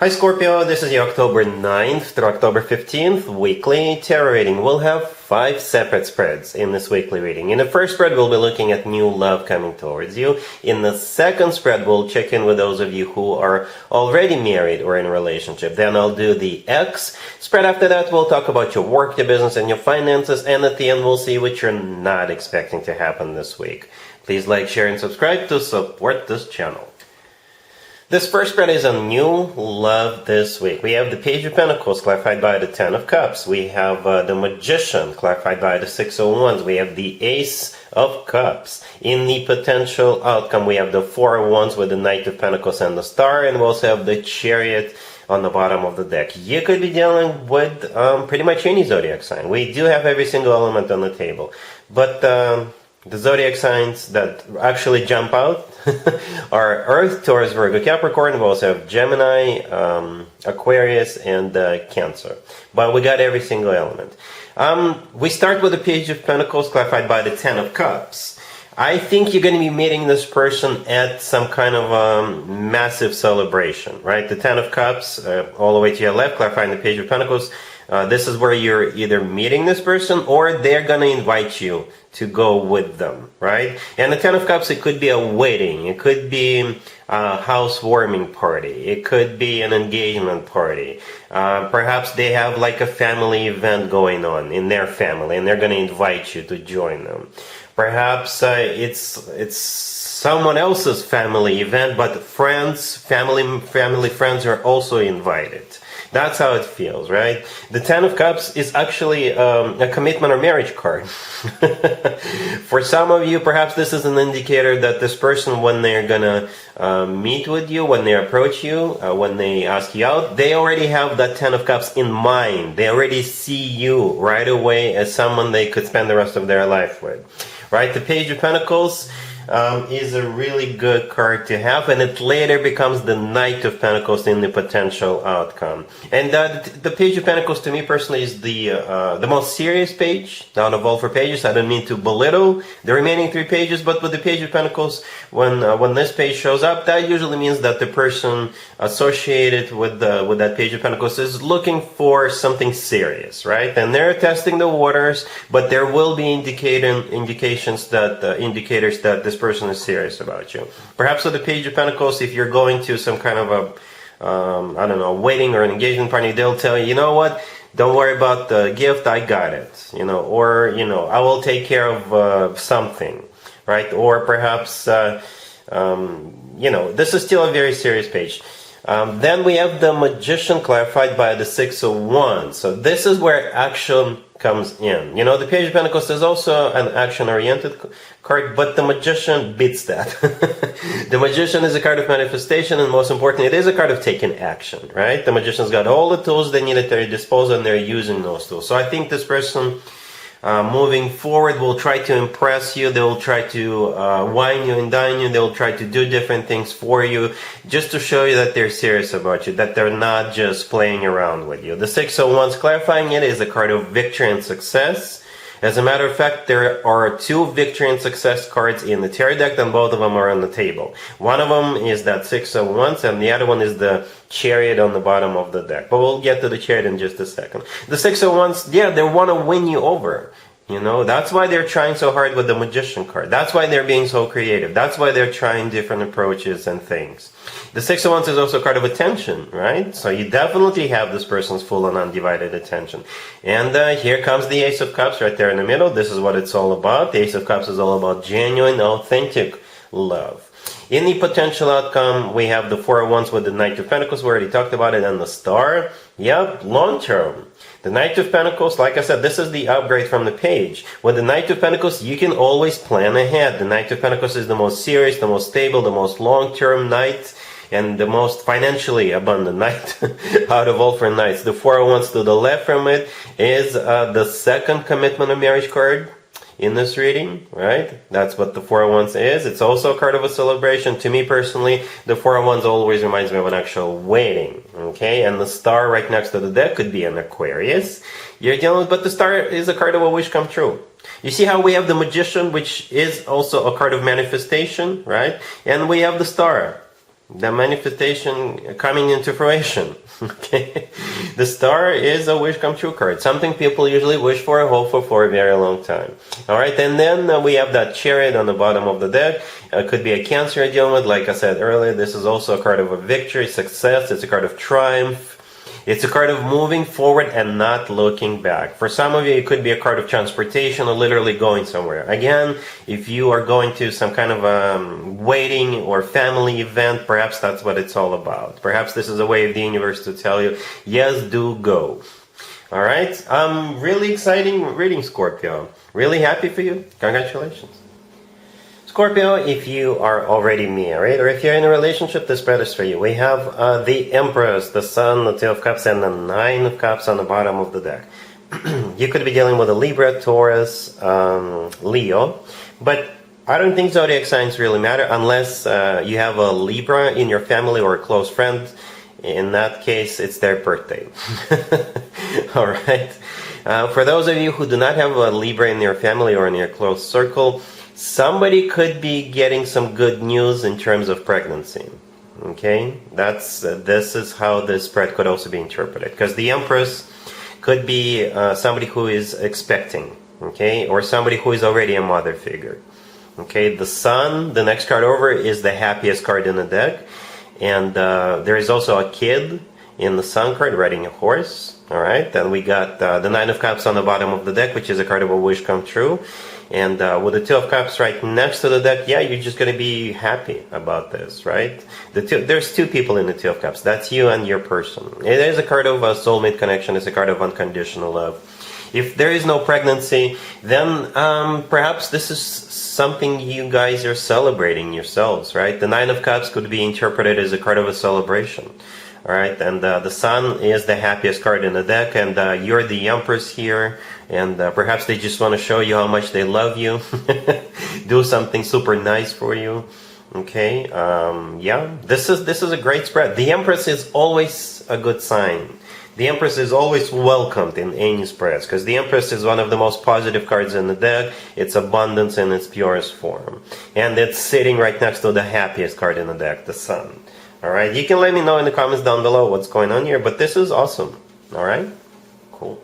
Hi Scorpio, this is your October 9th through October 15th weekly tarot reading. We'll have 5 separate spreads in this weekly reading. In the first spread, we'll be looking at new love coming towards you. In the second spread, we'll check in with those of you who are already married or in a relationship. Then I'll do the X spread. After that, we'll talk about your work, your business, and your finances. And at the end, we'll see what you're not expecting to happen this week. Please like, share, and subscribe to support this channel. This first spread is on new love this week. We have the Page of Pentacles clarified by the Ten of Cups. We have the Magician clarified by the Six of Wands. We have the Ace of Cups. In the potential outcome, we have the Four of Wands with the Knight of Pentacles and the Star. And we also have the Chariot on the bottom of the deck. You could be dealing with pretty much any zodiac sign. We do have every single element on the table. But the zodiac signs that actually jump out are Earth, Taurus, Virgo, Capricorn. We also have Gemini, Aquarius, and Cancer. But we got every single element. We start with the Page of Pentacles clarified by the Ten of Cups. I think you're going to be meeting this person at some kind of massive celebration, right? The Ten of Cups, all the way to your left, clarifying the Page of Pentacles. This is where you're either meeting this person or they're going to invite you to go with them, right? And the Ten of Cups, it could be a wedding, it could be a housewarming party, it could be an engagement party. Perhaps they have like a family event going on in their family and they're going to invite you to join them. Perhaps it's someone else's family event, but family friends are also invited. That's how it feels, right? The Ten of Cups is actually a commitment or marriage card. For some of you, perhaps this is an indicator that this person, when they're gonna meet with you, when they approach you, when they ask you out, they already have that Ten of Cups in mind. They already see you right away as someone they could spend the rest of their life with, right? The Page of Pentacles is a really good card to have, and it later becomes the Knight of Pentacles in the potential outcome. And the Page of Pentacles, to me personally, is the most serious page out of all 4 pages. I don't mean to belittle the remaining 3 pages, but with the Page of Pentacles, when this page shows up, that usually means that the person associated with that Page of Pentacles is looking for something serious, right? And they're testing the waters, but there will be indicators that this person is serious about you. Perhaps with the Page of Pentacles, if you're going to some kind of I don't know, wedding or an engagement party, they'll tell you, you know what, don't worry about the gift, I got it, or, I will take care of something, right? Or perhaps, this is still a very serious page. Then we have the Magician clarified by the Six of Wands. So this is where action comes in. The Page of Pentacles is also an action-oriented card, but the Magician beats that. The Magician is a card of manifestation, and most importantly, it is a card of taking action, right? The Magician's got all the tools they need at their disposal, and they're using those tools. So I think this person, moving forward, will try to impress you. They'll try to wine you and dine you. They'll try to do different things for you just to show you that they're serious about you, that they're not just playing around with you. The Six of Wands, clarifying it, is a card of victory and success. As a matter of fact, there are 2 victory and success cards in the tarot deck, and both of them are on the table. One of them is that Six of Wands, and the other one is the Chariot on the bottom of the deck. But we'll get to the Chariot in just a second. The Six of Wands, yeah, they want to win you over. That's why they're trying so hard with the Magician card. That's why they're being so creative. That's why they're trying different approaches and things. The Six of Wands is also a card of attention, right? So you definitely have this person's full and undivided attention. And here comes the Ace of Cups right there in the middle. This is what it's all about. The Ace of Cups is all about genuine, authentic love. In the potential outcome, we have the Four of Wands with the Knight of Pentacles. We already talked about it. And the Star. Yep, long term. The Knight of Pentacles, like I said, this is the upgrade from the page. With the Knight of Pentacles, you can always plan ahead. The Knight of Pentacles is the most serious, the most stable, the most long-term knight, and the most financially abundant knight out of all 4 knights. The Four of Wands to the left from it is the second commitment of marriage card in this reading, right? That's what the Four of Wands is. It's also a card of a celebration. To me personally, the Four of Wands always reminds me of an actual wedding, okay? And the Star right next to the deck could be an Aquarius you're dealing with, but the Star is a card of a wish come true. You see how we have the Magician, which is also a card of manifestation, right? And we have the Star. the manifestation coming into fruition. Okay, the star is a wish come true card, something people usually wish for and hope for a very long time. All right, and then we have that chariot on the bottom of the deck. Could be a Cancer you're dealing with. Like I said earlier, this is also a card of a victory, success. It's a card of triumph. It's a card of moving forward and not looking back. For some of you, it could be a card of transportation or literally going somewhere. Again, if you are going to some kind of wedding or family event, perhaps that's what it's all about. Perhaps this is a way of the universe to tell you, yes, do go. All right? Really exciting reading, Scorpio. Really happy for you. Congratulations. Scorpio, if you are already married or if you're in a relationship, this spread is for you. We have the Empress, the Sun, the Two of Cups, and the Nine of Cups on the bottom of the deck. You could be dealing with a Libra, Taurus, Leo, but I don't think zodiac signs really matter unless you have a Libra in your family or a close friend. In that case, it's their birthday. All right. For those of you who do not have a Libra in your family or in your close circle, somebody could be getting some good news in terms of pregnancy. Okay, this is how this spread could also be interpreted, because the Empress could be somebody who is expecting, okay, or somebody who is already a mother figure. Okay, the Sun, the next card over, is the happiest card in the deck, and there is also a kid in the Sun card riding a horse. All right, then we got the Nine of Cups on the bottom of the deck, which is a card of a wish come true. And with the Two of Cups right next to the deck, yeah, you're just going to be happy about this, right? There's two people in the Two of Cups. That's you and your person. It is a card of a soulmate connection. It's a card of unconditional love. If there is no pregnancy, then perhaps this is something you guys are celebrating yourselves, right? The Nine of Cups could be interpreted as a card of a celebration. All right, and the Sun is the happiest card in the deck, and you're the Empress here, and perhaps they just want to show you how much they love you, do something super nice for you. Okay, yeah, this is a great spread. The Empress is always a good sign. The Empress is always welcomed in any spreads, because the Empress is one of the most positive cards in the deck. It's abundance in its purest form, and it's sitting right next to the happiest card in the deck, the Sun. Alright, you can let me know in the comments down below what's going on here, but this is awesome. Alright, cool.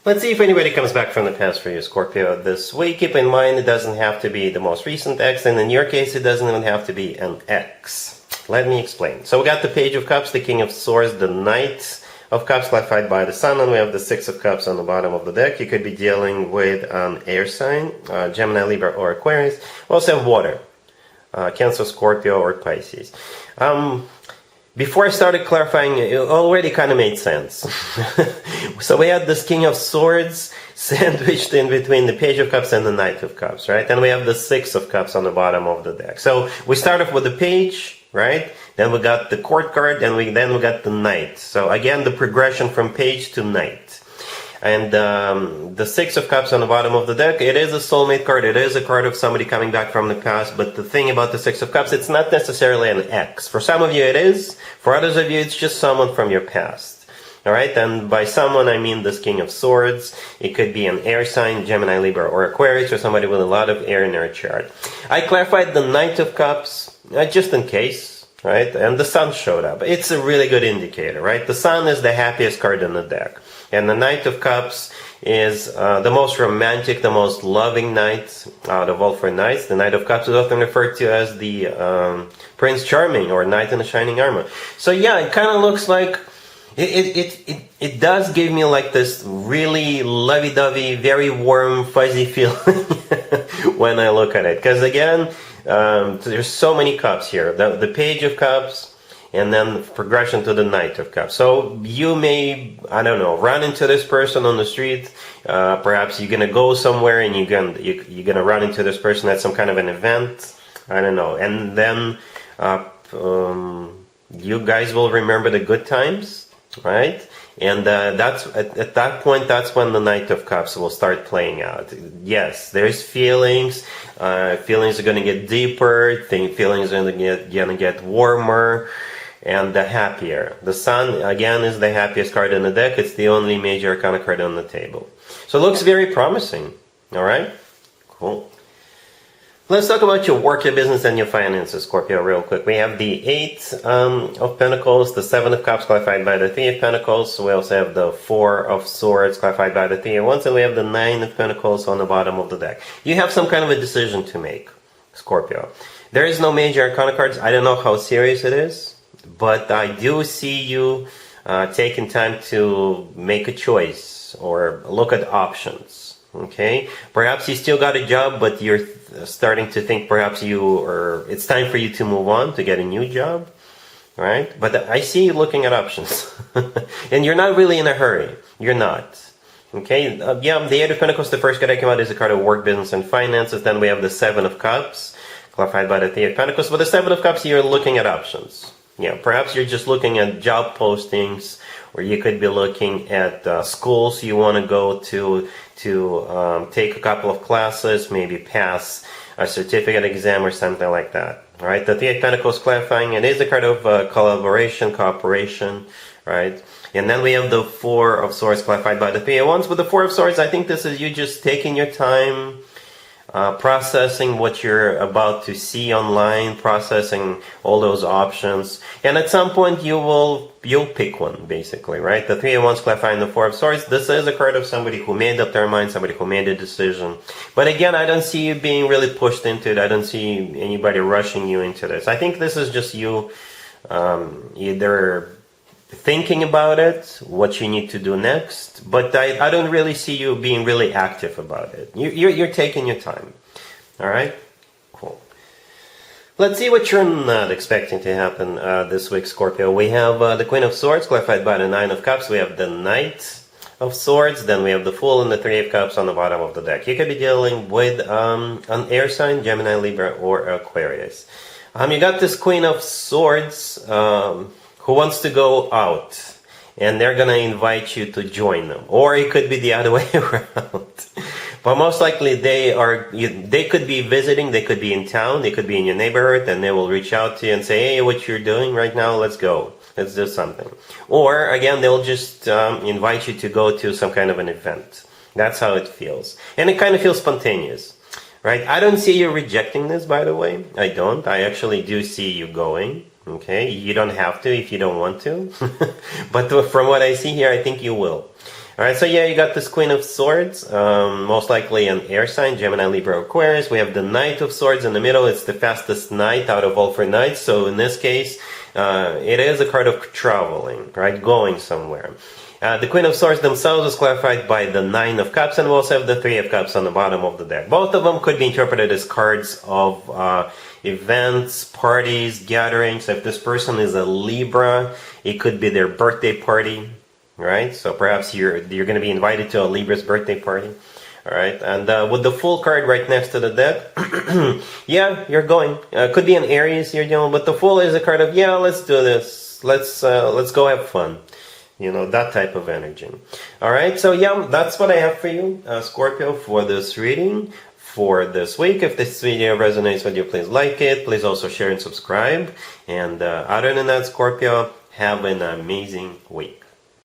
Let's see if anybody comes back from the past for you, Scorpio, this week. Keep in mind, it doesn't have to be the most recent ex, and in your case, it doesn't even have to be an ex. Let me explain. So we got the Page of Cups, the King of Swords, the Knight of Cups clarified by the Sun, and we have the Six of Cups on the bottom of the deck. You could be dealing with an air sign, Gemini, Libra, or Aquarius. We also have water. Cancer, Scorpio, or Pisces. Before I started clarifying, it already kind of made sense. So we had this King of Swords sandwiched in between the Page of Cups and the Knight of Cups, right? And we have the Six of Cups on the bottom of the deck. So we start off with the Page, right? Then we got the Court card, and then we got the Knight. So again, the progression from Page to Knight. And the Six of Cups on the bottom of the deck, it is a soulmate card. It is a card of somebody coming back from the past. But the thing about the Six of Cups, it's not necessarily an ex. For some of you it is. For others of you, it's just someone from your past. Alright, and by someone I mean this King of Swords. It could be an air sign, Gemini, Libra, or Aquarius, or somebody with a lot of air in their chart. I clarified the Knight of Cups, just in case, right? And the Sun showed up. It's a really good indicator, right? The Sun is the happiest card in the deck. And the Knight of Cups is the most romantic, the most loving knight out of all four knights. The Knight of Cups is often referred to as the Prince Charming or Knight in the Shining Armor. So yeah, it kind of looks like it does give me like this really lovey-dovey, very warm, fuzzy feeling when I look at it. Because again, there's so many cups here. The Page of Cups, and then progression to the Knight of Cups. So you may, I don't know, run into this person on the street. Perhaps you're gonna go somewhere and you're gonna run into this person at some kind of an event. I don't know. And then you guys will remember the good times, right? And that's at that point, that's when the Knight of Cups will start playing out. Yes, there's feelings. Feelings are gonna get deeper. Feelings are gonna get warmer. And the happier. The Sun, again, is the happiest card in the deck. It's the only major arcana card on the table. So it looks very promising. Alright? Cool. Let's talk about your work, your business, and your finances, Scorpio, real quick. We have the Eight of Pentacles, the Seven of Cups clarified by the Three of Pentacles. We also have the Four of Swords clarified by the Three of Wands, and we have the Nine of Pentacles on the bottom of the deck. You have some kind of a decision to make, Scorpio. There is no major arcana cards. I don't know how serious it is, but I do see you taking time to make a choice or look at options. Okay, perhaps you still got a job, but you're starting to think perhaps it's time for you to move on to get a new job, right? But I see you looking at options, and you're not really in a hurry. You're not. Okay, yeah, the Eight of Pentacles, the first card that came out is a card of work, business, and finances. Then we have the Seven of Cups, clarified by the Three of Pentacles. But the Seven of Cups, you're looking at options. Yeah, perhaps you're just looking at job postings, or you could be looking at schools you want to go to take a couple of classes, maybe pass a certificate exam or something like that. All right, the Three of Pentacles clarifying, it is a card of collaboration, cooperation, right? And then we have the Four of Swords clarified by the Three of Wands. With the Four of Swords, I think this is you just taking your time, processing what you're about to see online, processing all those options, and at some point you'll pick one, basically, right? The Three of Wands clarifying the Four of Swords. This is a card of somebody who made up their mind, somebody who made a decision. But again, I don't see you being really pushed into it. I don't see anybody rushing you into this. I think this is just you either thinking about it, what you need to do next, but I don't really see you being really active about it. You're taking your time. All right? Cool. Let's see what you're not expecting to happen this week, Scorpio. We have the Queen of Swords clarified by the Nine of Cups. We have the Knight of Swords. Then we have the Fool and the Three of Cups on the bottom of the deck. You could be dealing with an air sign, Gemini, Libra, or Aquarius. You got this Queen of Swords who wants to go out, and they're going to invite you to join them. Or it could be the other way around. But most likely they could be visiting, they could be in town, they could be in your neighborhood, and they will reach out to you and say, hey, what you're doing right now, let's go. Let's do something. Or, again, they'll just invite you to go to some kind of an event. That's how it feels. And it kind of feels spontaneous, right? I don't see you rejecting this, by the way. I don't. I actually do see you going. Okay, you don't have to if you don't want to, but from what I see here, I think you will. All right, so yeah, you got this Queen of Swords, most likely an air sign, Gemini, Libra, Aquarius. We have the Knight of Swords in the middle. It's the fastest knight out of all 4 knights. So in this case, it is a card of traveling, right, going somewhere. The Queen of Swords themselves is clarified by the Nine of Cups, and we also have the Three of Cups on the bottom of the deck. Both of them could be interpreted as cards of events, parties, gatherings. If this person is a Libra, it could be their birthday party, right? So perhaps you're going to be invited to a Libra's birthday party, all right? And with the Fool card right next to the deck, yeah, you're going. Could be an Aries you're dealing with, but the Fool is a card of, yeah, let's do this. Let's go have fun. You know, that type of energy. All right, so yeah, that's what I have for you, Scorpio, for this reading for this week. If this video resonates with you, please like it. Please also share and subscribe. And other than that, Scorpio, have an amazing week.